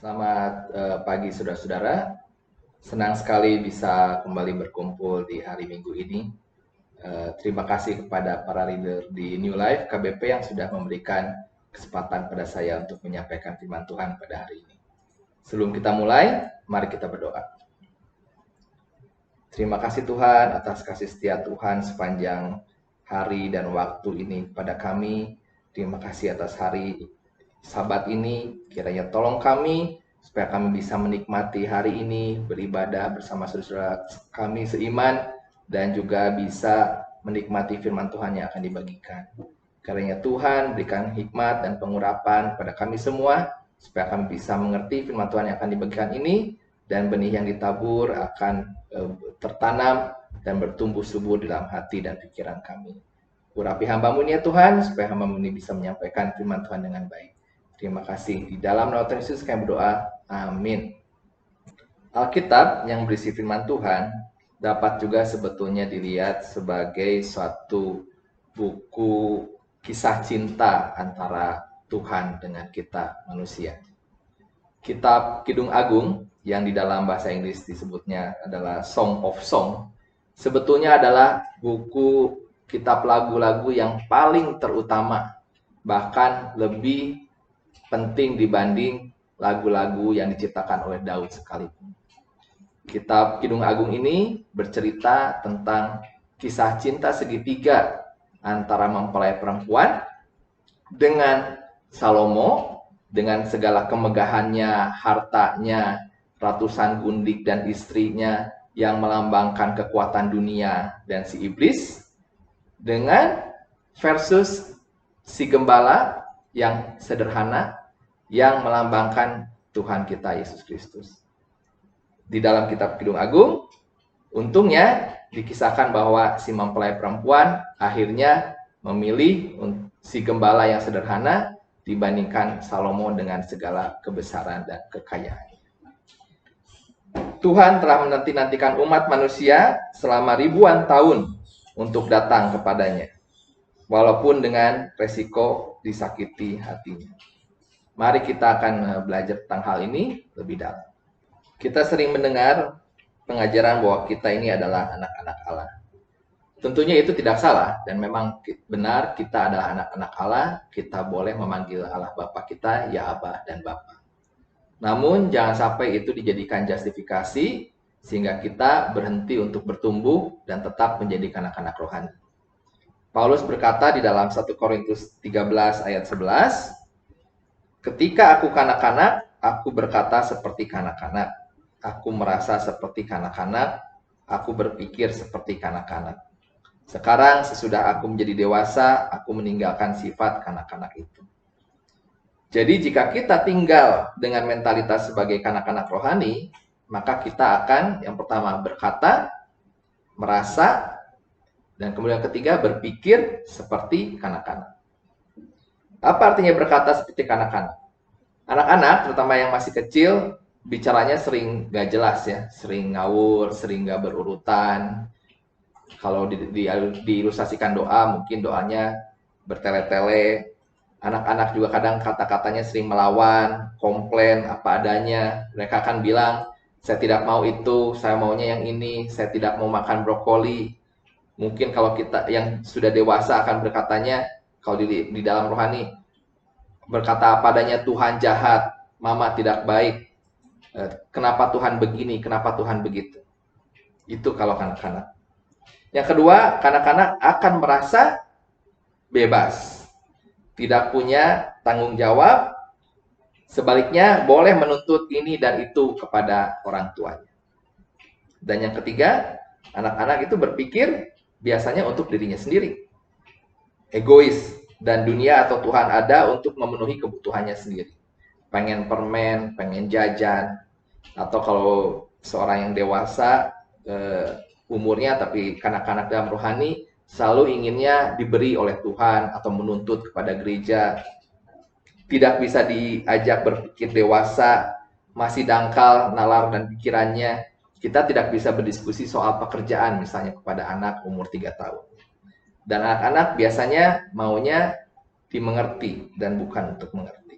Selamat pagi saudara-saudara. Senang sekali bisa kembali berkumpul di hari Minggu ini. Terima kasih kepada para leader di New Life KBP yang sudah memberikan kesempatan pada saya untuk menyampaikan firman Tuhan pada hari ini. Sebelum kita mulai, mari kita berdoa. Terima kasih Tuhan atas kasih setia Tuhan sepanjang hari dan waktu ini pada kami. Terima kasih atas hari Sabat ini, kiranya tolong kami supaya kami bisa menikmati hari ini, beribadah bersama saudara kami seiman, dan juga bisa menikmati firman Tuhan yang akan dibagikan. Kiranya Tuhan berikan hikmat dan pengurapan pada kami semua, supaya kami bisa mengerti firman Tuhan yang akan dibagikan ini, dan benih yang ditabur akan tertanam dan bertumbuh subur dalam hati dan pikiran kami. Urapi hamba-Mu ini ya Tuhan, supaya hamba-Mu ini bisa menyampaikan firman Tuhan dengan baik. Terima kasih. Di dalam nama Tuhan Yesus kami berdoa. Amin. Alkitab yang berisi firman Tuhan dapat juga sebetulnya dilihat sebagai suatu buku kisah cinta antara Tuhan dengan kita manusia. Kitab Kidung Agung yang di dalam bahasa Inggris disebutnya adalah Song of Song, sebetulnya adalah buku kitab lagu-lagu yang paling terutama, bahkan lebih penting dibanding lagu-lagu yang diciptakan oleh Daud sekalipun. Kitab Kidung Agung ini bercerita tentang kisah cinta segitiga antara mempelai perempuan dengan Salomo, dengan segala kemegahannya, hartanya, ratusan gundik dan istrinya yang melambangkan kekuatan dunia dan si iblis, dengan versus si gembala yang sederhana, yang melambangkan Tuhan kita Yesus Kristus. Di dalam kitab Kidung Agung, untungnya dikisahkan bahwa si mempelai perempuan akhirnya memilih si gembala yang sederhana dibandingkan Salomo dengan segala kebesaran dan kekayaan. Tuhan telah menanti-nantikan umat manusia selama ribuan tahun untuk datang kepadanya, walaupun dengan resiko disakiti hatinya. Mari kita akan belajar tentang hal ini lebih dalam. Kita sering mendengar pengajaran bahwa kita ini adalah anak-anak Allah. Tentunya itu tidak salah, dan memang benar kita adalah anak-anak Allah. Kita boleh memanggil Allah Bapa kita, ya Abah dan Bapa. Namun jangan sampai itu dijadikan justifikasi sehingga kita berhenti untuk bertumbuh dan tetap menjadi anak-anak rohani. Paulus berkata di dalam 1 Korintus 13 ayat 11, ketika aku kanak-kanak, aku berkata seperti kanak-kanak. Aku merasa seperti kanak-kanak. Aku berpikir seperti kanak-kanak. Sekarang sesudah aku menjadi dewasa, aku meninggalkan sifat kanak-kanak itu. Jadi jika kita tinggal dengan mentalitas sebagai kanak-kanak rohani, maka kita akan yang pertama berkata, merasa, dan kemudian ketiga berpikir seperti kanak-kanak. Apa artinya berkata seperti kanak-kanak? Anak-anak, terutama yang masih kecil, bicaranya sering gak jelas ya, sering ngawur, sering gak berurutan. Kalau diilustrasikan doa, mungkin doanya bertele-tele. Anak-anak juga kadang kata-katanya sering melawan, komplain apa adanya. Mereka akan bilang, saya tidak mau itu, saya maunya yang ini, saya tidak mau makan brokoli. Mungkin kalau kita yang sudah dewasa akan berkatanya, kalau di dalam rohani, berkata apa adanya, Tuhan jahat, Mama tidak baik, kenapa Tuhan begini, kenapa Tuhan begitu. Itu kalau kanak-kanak. Yang kedua, kanak-kanak akan merasa bebas, tidak punya tanggung jawab, sebaliknya boleh menuntut ini dan itu kepada orang tuanya. Dan yang ketiga, anak-anak itu berpikir biasanya untuk dirinya sendiri, egois, dan dunia atau Tuhan ada untuk memenuhi kebutuhannya sendiri. Pengen permen, pengen jajan, atau kalau seorang yang dewasa umurnya tapi kanak-kanak dalam rohani, selalu inginnya diberi oleh Tuhan atau menuntut kepada gereja. Tidak bisa diajak berpikir dewasa, masih dangkal nalar dan pikirannya. Kita tidak bisa berdiskusi soal pekerjaan misalnya kepada anak umur 3 tahun. Dan anak-anak biasanya maunya dimengerti dan bukan untuk mengerti.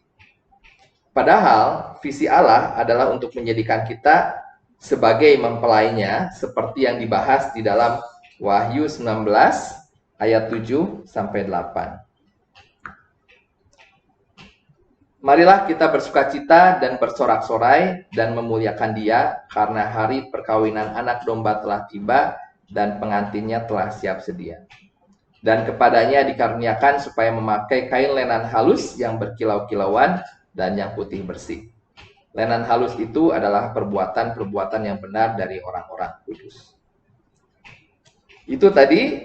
Padahal visi Allah adalah untuk menjadikan kita sebagai mempelainya seperti yang dibahas di dalam Wahyu 19 ayat 7 sampai 8. Marilah kita bersukacita dan bersorak-sorai dan memuliakan Dia karena hari perkawinan anak domba telah tiba dan pengantinnya telah siap sedia. Dan kepadanya dikaruniakan supaya memakai kain lenan halus yang berkilau-kilauan dan yang putih bersih. Lenan halus itu adalah perbuatan-perbuatan yang benar dari orang-orang kudus. Itu tadi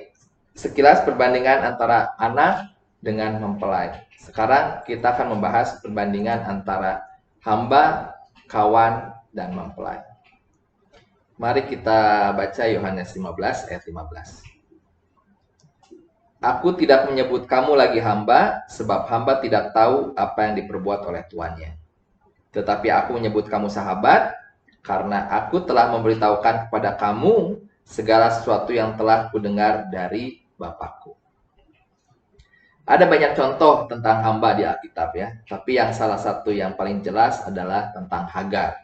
sekilas perbandingan antara anak dengan mempelai. Sekarang kita akan membahas perbandingan antara hamba, kawan, dan mempelai. Mari kita baca Yohanes 15 ayat 15. Aku tidak menyebut kamu lagi hamba, sebab hamba tidak tahu apa yang diperbuat oleh tuannya. Tetapi aku menyebut kamu sahabat, karena aku telah memberitahukan kepada kamu segala sesuatu yang telah kudengar dari Bapakku. Ada banyak contoh tentang hamba di Alkitab ya, tapi yang salah satu yang paling jelas adalah tentang Hagar.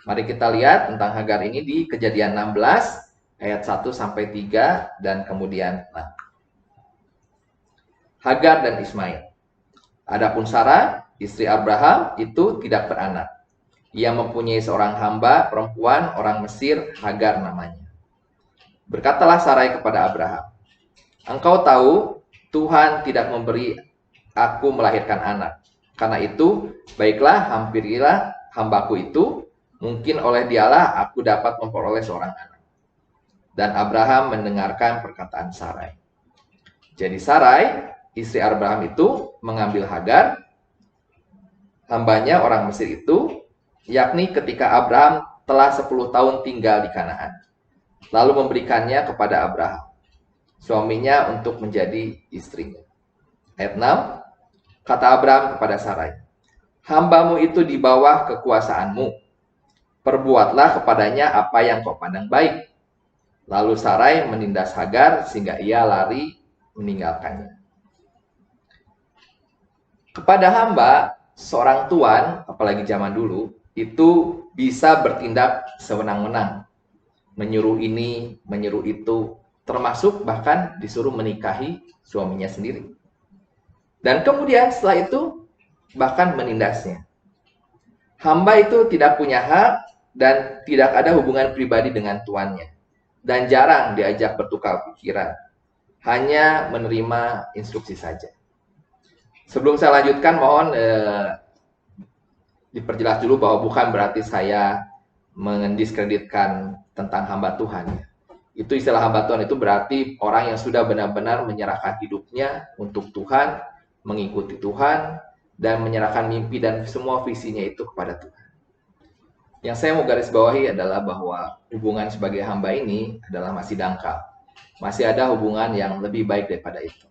Mari kita lihat tentang Hagar ini di Kejadian 16 ayat 1 sampai 3 dan kemudian 6. Hagar dan Ismail. Adapun Sarah, istri Abraham, itu tidak beranak. Ia mempunyai seorang hamba perempuan orang Mesir, Hagar namanya. Berkatalah Sarai kepada Abraham, "Engkau tahu Tuhan tidak memberi aku melahirkan anak. Karena itu, baiklah hampirilah hambaku itu, mungkin oleh dialah aku dapat memperoleh seorang anak." Dan Abraham mendengarkan perkataan Sarai. Jadi Sarai, istri Abraham itu mengambil Hagar, hambanya orang Mesir itu, yakni ketika Abraham telah 10 tahun tinggal di Kanaan, lalu memberikannya kepada Abraham, suaminya, untuk menjadi istrinya. Ayat 6, kata Abraham kepada Sarai, "Hambamu itu di bawah kekuasaanmu. Perbuatlah kepadanya apa yang kau pandang baik." Lalu Sarai menindas Hagar sehingga ia lari meninggalkannya. Kepada hamba, seorang tuan, apalagi zaman dulu, itu bisa bertindak sewenang-wenang. Menyuruh ini, menyuruh itu, termasuk bahkan disuruh menikahi suaminya sendiri. Dan kemudian setelah itu bahkan menindasnya. Hamba itu tidak punya hak dan tidak ada hubungan pribadi dengan tuannya. Dan jarang diajak bertukar pikiran. Hanya menerima instruksi saja. Sebelum saya lanjutkan, mohon diperjelas dulu bahwa bukan berarti saya mendiskreditkan tentang hamba Tuhan. Itu istilah hamba Tuhan itu berarti orang yang sudah benar-benar menyerahkan hidupnya untuk Tuhan, mengikuti Tuhan, dan menyerahkan mimpi dan semua visinya itu kepada Tuhan. Yang saya mau garis bawahi adalah bahwa hubungan sebagai hamba ini adalah masih dangkal. Masih ada hubungan yang lebih baik daripada itu.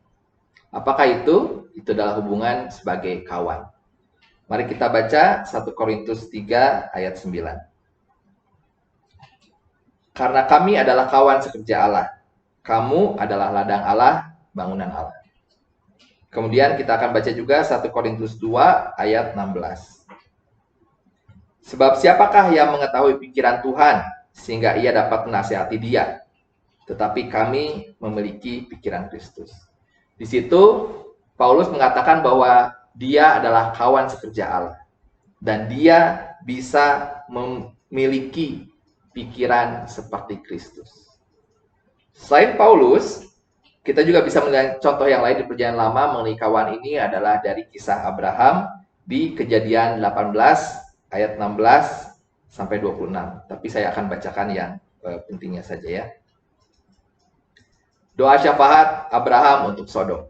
Apakah itu? Itu adalah hubungan sebagai kawan. Mari kita baca 1 Korintus 3 ayat 9. Karena kami adalah kawan sekerja Allah. Kamu adalah ladang Allah, bangunan Allah. Kemudian kita akan baca juga 1 Korintus 2 ayat 16. Sebab siapakah yang mengetahui pikiran Tuhan sehingga ia dapat menasihati dia? Tetapi kami memiliki pikiran Kristus. Di situ Paulus mengatakan bahwa dia adalah kawan sekerja Allah. Dan dia bisa memiliki pikiran seperti Kristus. Selain Paulus, kita juga bisa melihat contoh yang lain di Perjanjian Lama mengenai kawan ini adalah dari kisah Abraham di Kejadian 18 ayat 16 sampai 26. Tapi saya akan bacakan yang pentingnya saja ya. Doa syafaat Abraham untuk Sodom.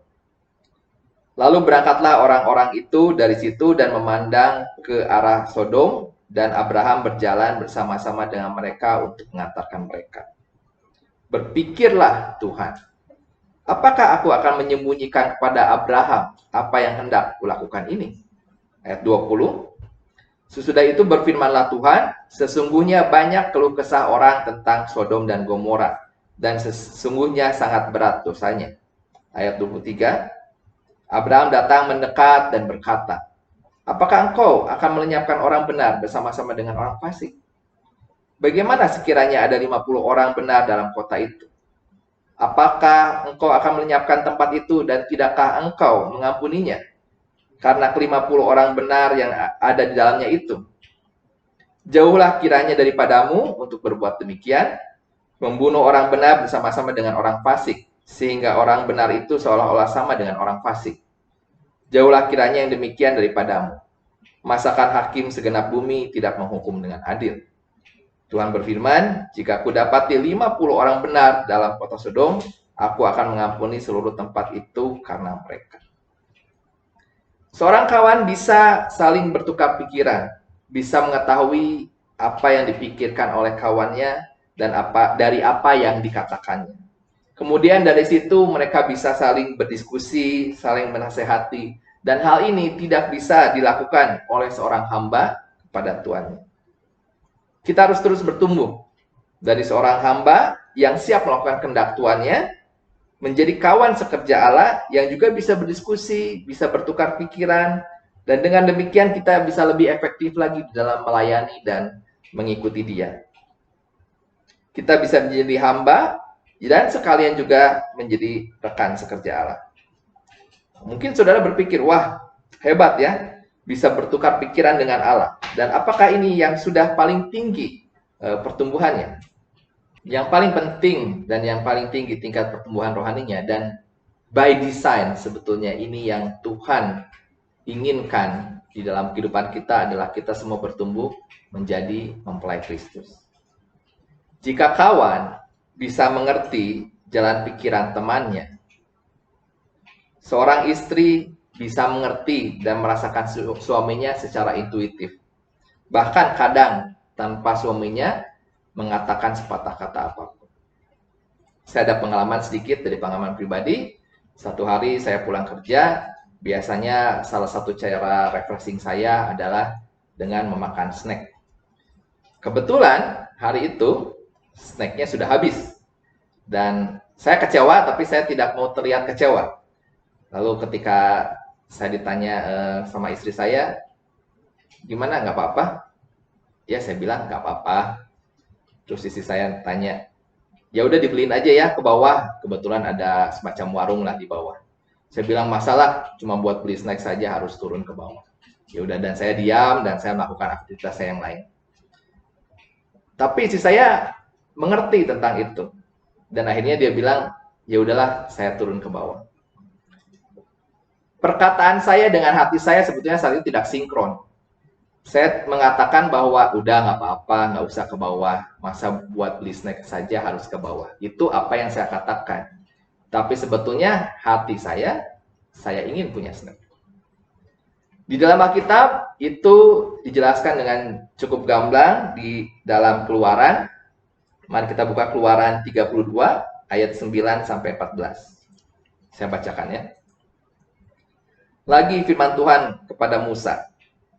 Lalu berangkatlah orang-orang itu dari situ dan memandang ke arah Sodom, dan Abraham berjalan bersama-sama dengan mereka untuk mengantarkan mereka. Berpikirlah Tuhan, apakah aku akan menyembunyikan kepada Abraham apa yang hendak kulakukan ini? Ayat 20. Sesudah itu berfirmanlah Tuhan, sesungguhnya banyak keluh kesah orang tentang Sodom dan Gomora, dan sesungguhnya sangat berat dosanya. Ayat 23. Abraham datang mendekat dan berkata, Apakah engkau akan melenyapkan orang benar bersama-sama dengan orang fasik? Bagaimana sekiranya ada 50 orang benar dalam kota itu? Apakah engkau akan melenyapkan tempat itu dan tidakkah engkau mengampuninya? Karena ke-50 orang benar yang ada di dalamnya itu. Jauhlah kiranya daripadamu untuk berbuat demikian, membunuh orang benar bersama-sama dengan orang fasik, sehingga orang benar itu seolah-olah sama dengan orang fasik. Jauhlah kiranya yang demikian daripadamu. Masakan hakim segenap bumi tidak menghukum dengan adil. Tuhan berfirman, jika aku dapati 50 orang benar dalam kota Sodom, aku akan mengampuni seluruh tempat itu karena mereka. Seorang kawan bisa saling bertukar pikiran, bisa mengetahui apa yang dipikirkan oleh kawannya dan dari apa yang dikatakannya. Kemudian dari situ mereka bisa saling berdiskusi, saling menasehati, dan hal ini tidak bisa dilakukan oleh seorang hamba kepada tuannya. Kita harus terus bertumbuh dari seorang hamba yang siap melakukan kehendak tuannya menjadi kawan sekerja Allah yang juga bisa berdiskusi, bisa bertukar pikiran, dan dengan demikian kita bisa lebih efektif lagi dalam melayani dan mengikuti Dia. Kita bisa menjadi hamba dan sekalian juga menjadi rekan sekerja Allah. Mungkin saudara berpikir, wah hebat ya, bisa bertukar pikiran dengan Allah. Dan apakah ini yang sudah paling tinggi pertumbuhannya? Yang paling penting dan yang paling tinggi tingkat pertumbuhan rohaninya, dan by design sebetulnya ini yang Tuhan inginkan di dalam kehidupan kita adalah kita semua bertumbuh menjadi mempelai Kristus. Jika kawan bisa mengerti jalan pikiran temannya, seorang istri bisa mengerti dan merasakan suaminya secara intuitif. Bahkan kadang tanpa suaminya mengatakan sepatah kata apapun. Saya ada pengalaman sedikit dari pengalaman pribadi. Satu hari saya pulang kerja, biasanya salah satu cara refreshing saya adalah dengan memakan snack. Kebetulan hari itu snacknya sudah habis. Dan saya kecewa, tapi saya tidak mau terlihat kecewa. Lalu ketika saya ditanya sama istri saya, gimana, nggak apa-apa? Ya saya bilang nggak apa-apa. Terus istri saya tanya, ya udah dibeliin aja ya ke bawah. Kebetulan ada semacam warung lah di bawah. Saya bilang masalah, cuma buat beli snack saja harus turun ke bawah. Ya udah, dan saya diam dan saya melakukan aktivitas saya yang lain. Tapi istri saya mengerti tentang itu. Dan akhirnya dia bilang, ya udahlah saya turun ke bawah. Perkataan saya dengan hati saya sebetulnya saat itu tidak sinkron. Saya mengatakan bahwa udah nggak apa-apa, nggak usah ke bawah. Masa buat beli snack saja harus ke bawah. Itu apa yang saya katakan. Tapi sebetulnya hati saya ingin punya snack. Di dalam Alkitab itu dijelaskan dengan cukup gamblang di dalam Keluaran. Mari kita buka Keluaran 32 ayat 9 sampai 14. Saya bacakan ya. Lagi firman Tuhan kepada Musa.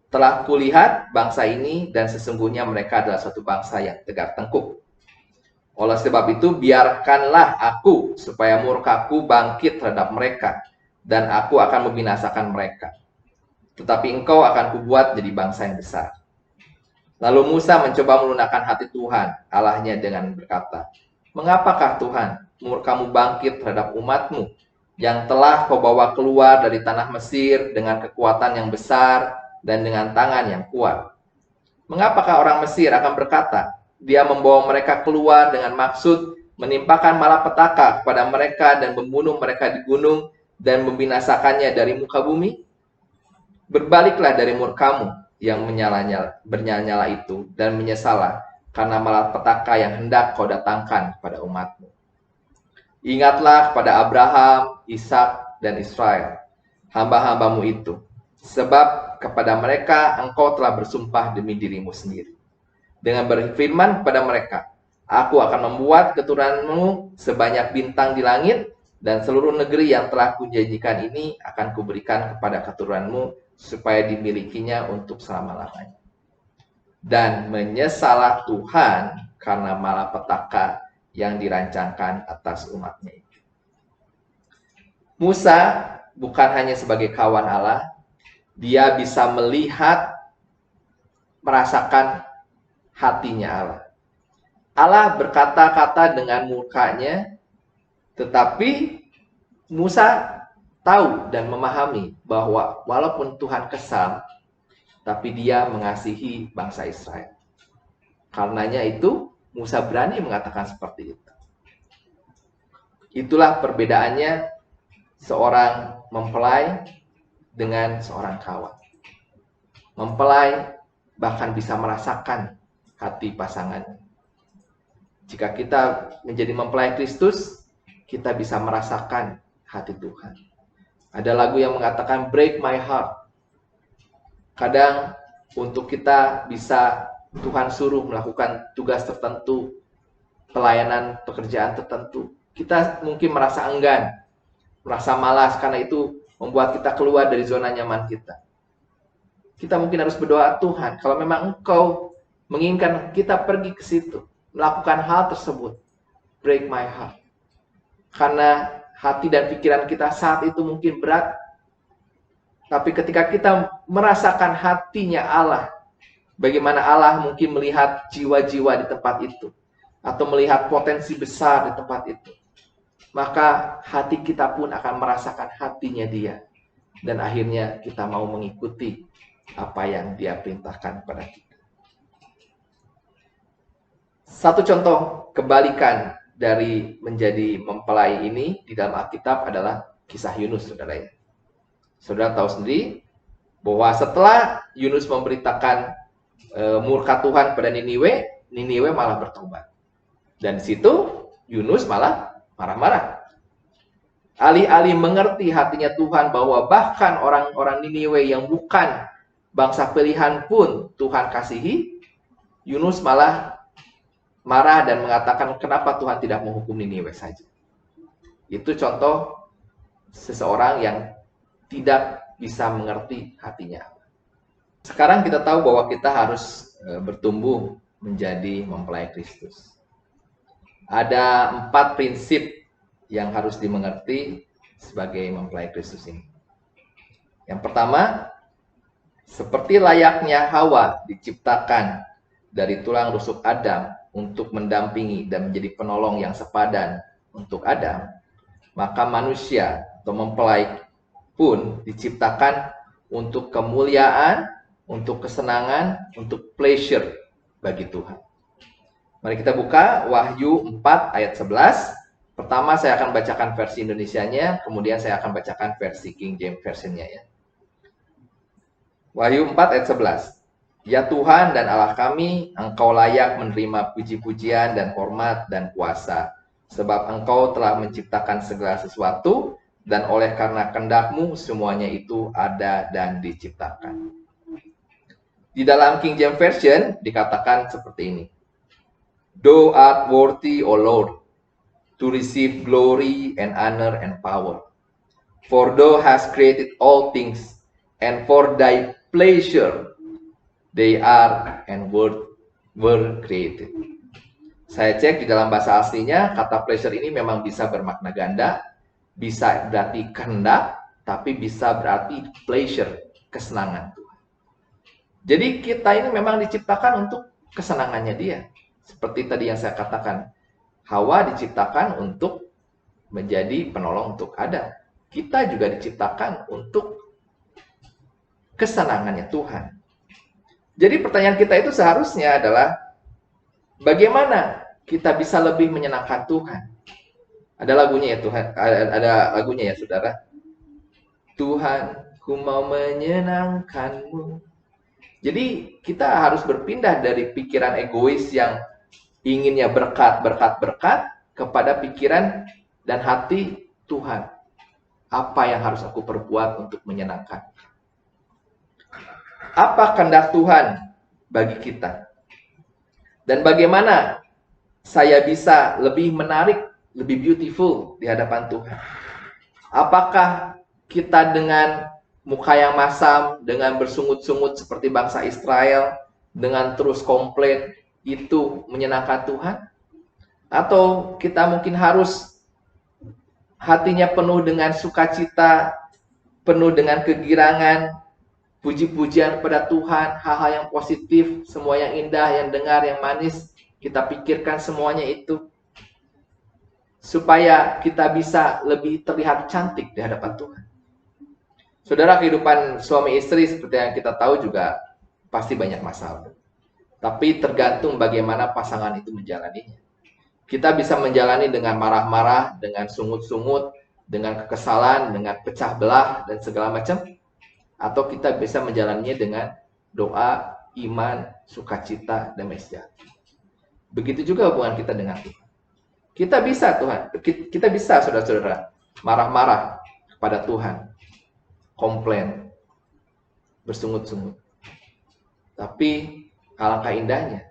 Telah kulihat bangsa ini dan sesungguhnya mereka adalah suatu bangsa yang tegar tengkuk. Oleh sebab itu biarkanlah aku supaya murkaku bangkit terhadap mereka dan aku akan membinasakan mereka. Tetapi engkau akan kubuat jadi bangsa yang besar. Lalu Musa mencoba melunakkan hati Tuhan Allahnya dengan berkata, mengapakah Tuhan murkamu bangkit terhadap umatmu yang telah kau bawa keluar dari tanah Mesir dengan kekuatan yang besar dan dengan tangan yang kuat? Mengapakah orang Mesir akan berkata, dia membawa mereka keluar dengan maksud menimpakan malapetaka kepada mereka dan membunuh mereka di gunung dan membinasakannya dari muka bumi? Berbaliklah dari murkamu yang bernyala-nyala itu dan menyesalah karena malapetaka yang hendak kau datangkan kepada umatmu. Ingatlah kepada Abraham, Ishak, dan Israel, hamba-hambamu itu, sebab kepada mereka engkau telah bersumpah demi dirimu sendiri. Dengan berfirman kepada mereka, aku akan membuat keturunanmu sebanyak bintang di langit, dan seluruh negeri yang telah kujanjikan ini akan kuberikan kepada keturunanmu, supaya dimilikinya untuk selama-lamanya. Dan menyesalah Tuhan karena malapetaka yang dirancangkan atas umatnya itu. Musa bukan hanya sebagai kawan Allah, Dia bisa melihat, merasakan hatinya Allah. Allah berkata-kata dengan mukanya, tetapi Musa tahu dan memahami bahwa walaupun Tuhan kesal, tapi dia mengasihi bangsa Israel. Karenanya itu, Musa berani mengatakan seperti itu. Itulah perbedaannya seorang mempelai dengan seorang kawan. Mempelai bahkan bisa merasakan hati pasangannya. Jika kita menjadi mempelai Kristus, kita bisa merasakan hati Tuhan. Ada lagu yang mengatakan break my heart. Kadang untuk kita bisa Tuhan suruh melakukan tugas tertentu, pelayanan pekerjaan tertentu, kita mungkin merasa enggan, merasa malas, karena itu membuat kita keluar dari zona nyaman kita. Kita mungkin harus berdoa, Tuhan, kalau memang Engkau menginginkan kita pergi ke situ, melakukan hal tersebut, break my heart. Karena hati dan pikiran kita saat itu mungkin berat, tapi ketika kita merasakan hatinya Allah, bagaimana Allah mungkin melihat jiwa-jiwa di tempat itu, atau melihat potensi besar di tempat itu, maka hati kita pun akan merasakan hatinya dia. Dan akhirnya kita mau mengikuti apa yang dia perintahkan kepada kita. Satu contoh kebalikan dari menjadi mempelai ini di dalam Alkitab adalah kisah Yunus, saudara ya. Saudara tahu sendiri bahwa setelah Yunus memberitakan murka Tuhan pada Niniwe, Niniwe malah bertobat. Dan di situ Yunus malah marah-marah. Alih-alih mengerti hatinya Tuhan bahwa bahkan orang-orang Niniwe yang bukan bangsa pilihan pun Tuhan kasihi, Yunus malah marah dan mengatakan kenapa Tuhan tidak menghukum Niniwe saja. Itu contoh seseorang yang tidak bisa mengerti hatinya. Sekarang kita tahu bahwa kita harus bertumbuh menjadi mempelai Kristus. Ada 4 prinsip yang harus dimengerti sebagai mempelai Kristus ini. Yang pertama, seperti layaknya Hawa diciptakan dari tulang rusuk Adam untuk mendampingi dan menjadi penolong yang sepadan untuk Adam, maka manusia atau mempelai pun diciptakan untuk kemuliaan, untuk kesenangan, untuk pleasure bagi Tuhan. Mari kita buka Wahyu 4 ayat 11. Pertama saya akan bacakan versi Indonesianya, kemudian saya akan bacakan versi King James Version-nya ya. Wahyu 4 ayat 11. Ya Tuhan dan Allah kami, Engkau layak menerima puji-pujian dan hormat dan kuasa, sebab Engkau telah menciptakan segala sesuatu, dan oleh karena kehendak-Mu semuanya itu ada dan diciptakan. Di dalam King James Version dikatakan seperti ini. Thou art worthy, O Lord, to receive glory and honor and power. For Thou hast created all things, and for Thy pleasure they are and were created. Saya cek di dalam bahasa aslinya, kata pleasure ini memang bisa bermakna ganda, bisa berarti kehendak, tapi bisa berarti pleasure, kesenangan Tuhan. Jadi kita ini memang diciptakan untuk kesenangannya Dia. Seperti tadi yang saya katakan, Hawa diciptakan untuk menjadi penolong untuk Adam. Kita juga diciptakan untuk kesenangannya Tuhan. Jadi pertanyaan kita itu seharusnya adalah bagaimana kita bisa lebih menyenangkan Tuhan? Ada lagunya ya Tuhan, ada lagunya ya saudara. Tuhan, ku mau menyenangkan-Mu. Jadi kita harus berpindah dari pikiran egois yang inginnya berkat kepada pikiran dan hati Tuhan. Apa yang harus aku perbuat untuk menyenangkan? Apa kehendak Tuhan bagi kita? Dan bagaimana saya bisa lebih menarik, lebih beautiful di hadapan Tuhan? Apakah kita dengan muka yang masam, dengan bersungut-sungut seperti bangsa Israel, dengan terus komplain, itu menyenangkan Tuhan? Atau kita mungkin harus hatinya penuh dengan sukacita, penuh dengan kegirangan, puji-pujian kepada Tuhan, hal-hal yang positif, semua yang indah, yang dengar, yang manis, kita pikirkan semuanya itu. Supaya kita bisa lebih terlihat cantik di hadapan Tuhan. Saudara, kehidupan suami istri seperti yang kita tahu juga pasti banyak masalah. Tapi tergantung bagaimana pasangan itu menjalaninya. Kita bisa menjalani dengan marah-marah, dengan sungut-sungut, dengan kekesalan, dengan pecah belah, dan segala macam. Atau kita bisa menjalaninya dengan doa, iman, sukacita, damai sejahtera. Begitu juga hubungan kita dengan Tuhan. Kita bisa kita bisa saudara-saudara marah-marah kepada Tuhan, komplain, bersungut-sungut. Tapi alangkah indahnya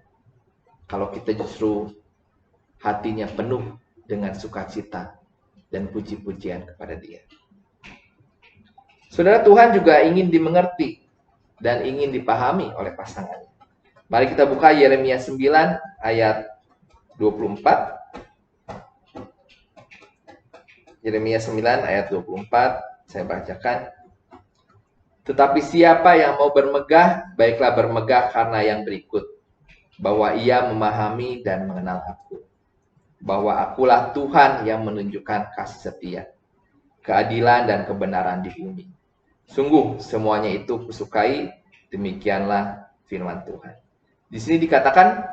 kalau kita justru hatinya penuh dengan sukacita dan puji-pujian kepada Dia. Saudara, Tuhan juga ingin dimengerti dan ingin dipahami oleh pasangannya. Mari kita buka Yeremia 9 ayat 24. Yeremia 9 ayat 24, saya bacakan. Tetapi siapa yang mau bermegah, baiklah bermegah karena yang berikut. Bahwa ia memahami dan mengenal aku. Bahwa akulah Tuhan yang menunjukkan kasih setia, keadilan dan kebenaran di bumi. Sungguh semuanya itu kusukai, demikianlah firman Tuhan. Di sini dikatakan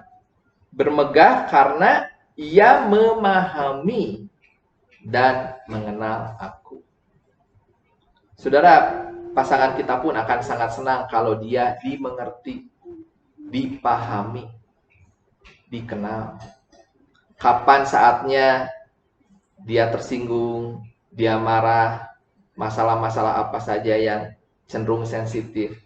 bermegah karena ia memahami dan mengenal aku. Saudara, pasangan kita pun akan sangat senang kalau dia dimengerti, dipahami, dikenal. Kapan saatnya dia tersinggung, dia marah, masalah-masalah apa saja yang cenderung sensitif.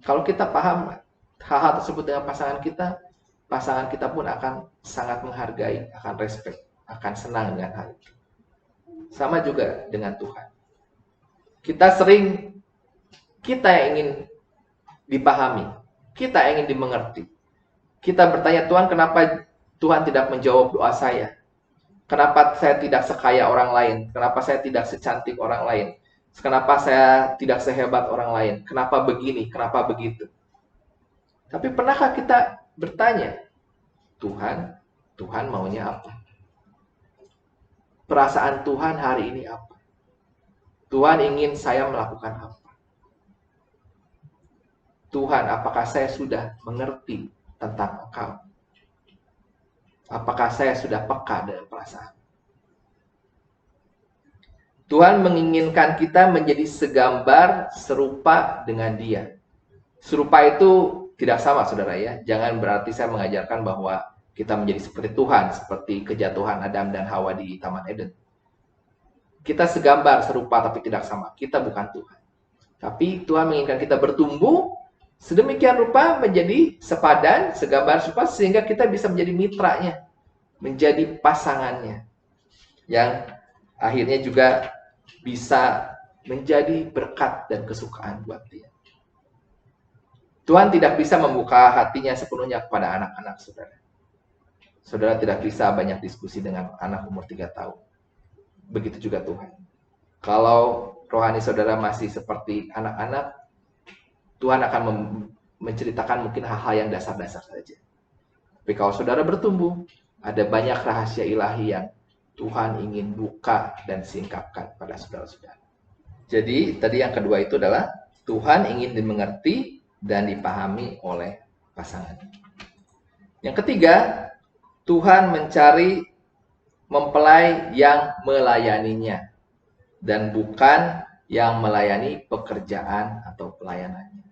Kalau kita paham hal-hal tersebut dengan pasangan kita pun akan sangat menghargai, akan respect, akan senang dengan hal itu. Sama juga dengan Tuhan. Kita yang ingin dipahami, kita yang ingin dimengerti. Kita bertanya, Tuhan, kenapa Tuhan tidak menjawab doa saya? Kenapa saya tidak sekaya orang lain? Kenapa saya tidak secantik orang lain? Kenapa saya tidak sehebat orang lain? Kenapa begini? Kenapa begitu? Tapi pernahkah kita bertanya, Tuhan maunya apa? Perasaan Tuhan hari ini apa? Tuhan ingin saya melakukan apa? Tuhan, apakah saya sudah mengerti tentang Engkau? Apakah saya sudah peka dengan perasaan? Tuhan menginginkan kita menjadi segambar serupa dengan Dia. Serupa itu tidak sama, saudara ya. Jangan berarti saya mengajarkan bahwa kita menjadi seperti Tuhan, seperti kejatuhan Adam dan Hawa di Taman Eden. Kita segambar serupa tapi tidak sama. Kita bukan Tuhan. Tapi Tuhan menginginkan kita bertumbuh sedemikian rupa menjadi sepadan, segambar serupa, sehingga kita bisa menjadi mitranya, menjadi pasangannya, yang akhirnya juga bisa menjadi berkat dan kesukaan buat dia. Tuhan tidak bisa membuka hatinya sepenuhnya kepada anak-anak saudara. Saudara tidak bisa banyak diskusi dengan anak umur 3 tahun. Begitu juga Tuhan. Kalau rohani saudara masih seperti anak-anak, Tuhan akan menceritakan mungkin hal-hal yang dasar-dasar saja. Tapi kalau saudara bertumbuh, ada banyak rahasia ilahi yang Tuhan ingin buka dan singkapkan pada saudara-saudara. Jadi tadi yang kedua itu adalah Tuhan ingin dimengerti dan dipahami oleh pasangan. Yang ketiga, Tuhan mencari mempelai yang melayaninya dan bukan yang melayani pekerjaan atau pelayanannya.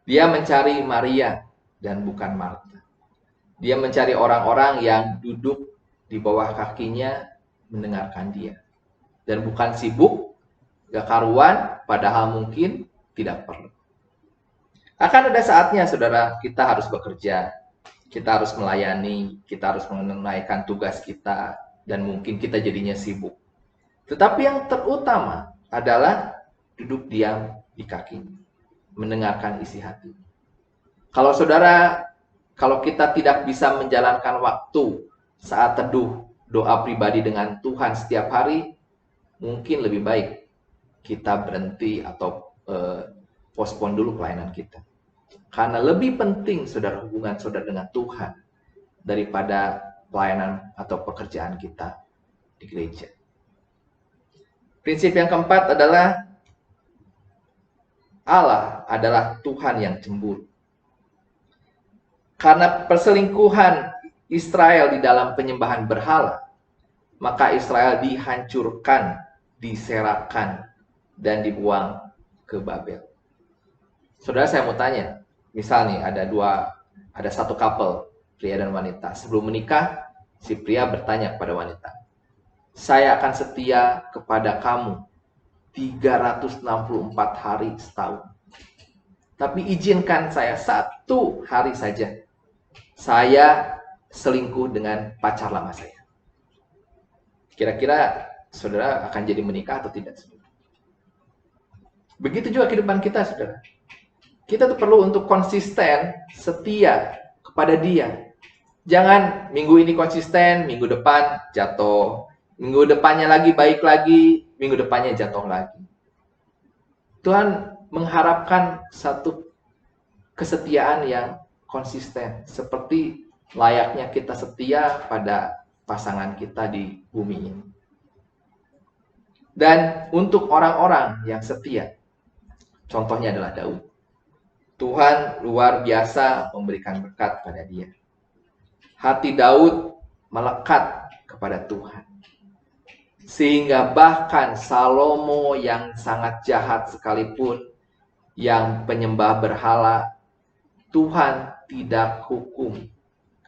Dia mencari Maria dan bukan Marta. Dia mencari orang-orang yang duduk di bawah kakinya mendengarkan dia. Dan bukan sibuk, gak karuan, padahal mungkin tidak perlu. Akan ada saatnya, saudara, kita harus bekerja. Kita harus melayani, kita harus menunaikan tugas kita, dan mungkin kita jadinya sibuk. Tetapi yang terutama adalah duduk diam di kakinya, mendengarkan isi hati. Kalau kita tidak bisa menjalankan waktu saat teduh doa pribadi dengan Tuhan setiap hari, mungkin lebih baik kita berhenti atau postpone dulu pelayanan kita. Karena lebih penting saudara hubungan saudara dengan Tuhan daripada pelayanan atau pekerjaan kita di gereja. Prinsip yang keempat adalah Allah adalah Tuhan yang cemburu. Karena perselingkuhan Israel di dalam penyembahan berhala, maka Israel dihancurkan, diserahkan, dan dibuang ke Babel. Saudara, saya mau tanya, misal nih ada satu couple, pria dan wanita. Sebelum menikah, si pria bertanya kepada wanita, saya akan setia kepada kamu 364 hari setahun. Tapi izinkan saya 1 hari saja saya selingkuh dengan pacar lama saya. Kira-kira saudara akan jadi menikah atau tidak? Begitu juga kehidupan kita, saudara. Kita tuh perlu untuk konsisten, setia kepada Dia. Jangan minggu ini konsisten, minggu depan jatuh. Minggu depannya lagi baik lagi, minggu depannya jatuh lagi. Tuhan mengharapkan satu kesetiaan yang konsisten. Seperti layaknya kita setia pada pasangan kita di bumi ini. Dan untuk orang-orang yang setia, contohnya adalah Daud. Tuhan luar biasa memberikan berkat pada dia. Hati Daud melekat kepada Tuhan. Sehingga bahkan Salomo yang sangat jahat sekalipun, yang penyembah berhala, Tuhan tidak hukum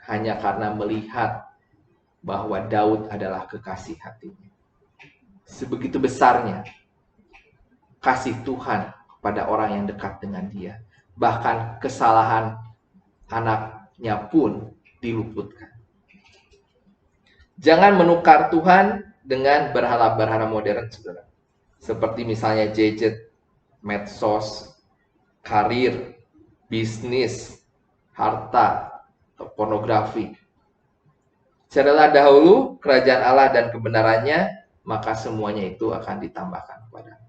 hanya karena melihat bahwa Daud adalah kekasih hatinya. Sebegitu besarnya kasih Tuhan kepada orang yang dekat dengan dia. Bahkan kesalahan anaknya pun diluputkan. Jangan menukar Tuhan dengan berhala-berhala modern, saudara. Seperti misalnya gadget, medsos, karir, bisnis, harta, atau pornografi. Carilah dahulu kerajaan Allah dan kebenarannya, maka semuanya itu akan ditambahkan kepadamu.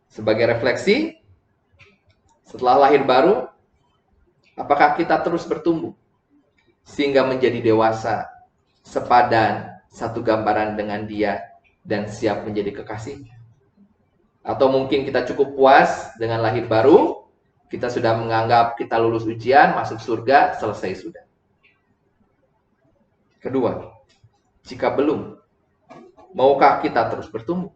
Sebagai refleksi, setelah lahir baru, apakah kita terus bertumbuh sehingga menjadi dewasa, sepadan, satu gambaran dengan Dia, dan siap menjadi kekasih? Atau mungkin kita cukup puas dengan lahir baru, kita sudah menganggap kita lulus ujian, masuk surga, selesai sudah. Kedua, jika belum, maukah kita terus bertumbuh?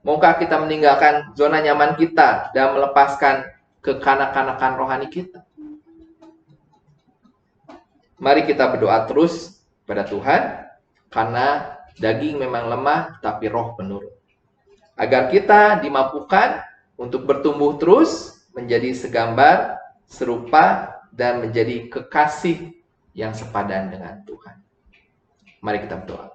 Maukah kita meninggalkan zona nyaman kita dan melepaskan kekanak-kanakan rohani kita? Mari kita berdoa terus pada Tuhan, karena daging memang lemah, tapi roh penurut. Agar kita dimampukan untuk bertumbuh terus, menjadi segambar, serupa, dan menjadi kekasih yang sepadan dengan Tuhan. Mari kita berdoa.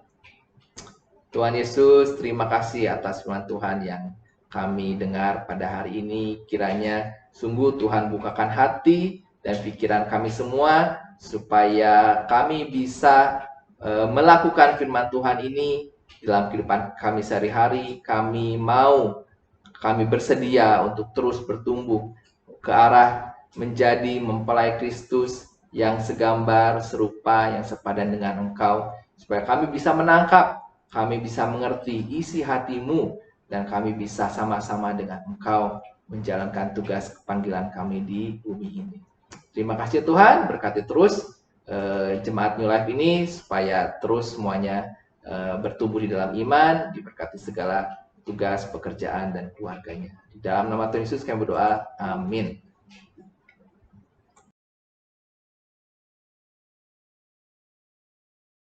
Tuhan Yesus, terima kasih atas firman Tuhan yang kami dengar pada hari ini. Kiranya sungguh Tuhan bukakan hati dan pikiran kami semua, supaya kami bisa melakukan firman Tuhan ini dalam kehidupan kami sehari-hari. Kami bersedia untuk terus bertumbuh ke arah menjadi mempelai Kristus yang segambar, serupa, yang sepadan dengan Engkau, supaya kami bisa menangkap, kami bisa mengerti isi hati-Mu, dan kami bisa sama-sama dengan Engkau menjalankan tugas panggilan kami di bumi ini. Terima kasih Tuhan, berkati terus jemaat New Life ini, supaya terus semuanya bertumbuh di dalam iman, diberkati segala tugas, pekerjaan, dan keluarganya. Di dalam nama Tuhan Yesus kami berdoa, amin.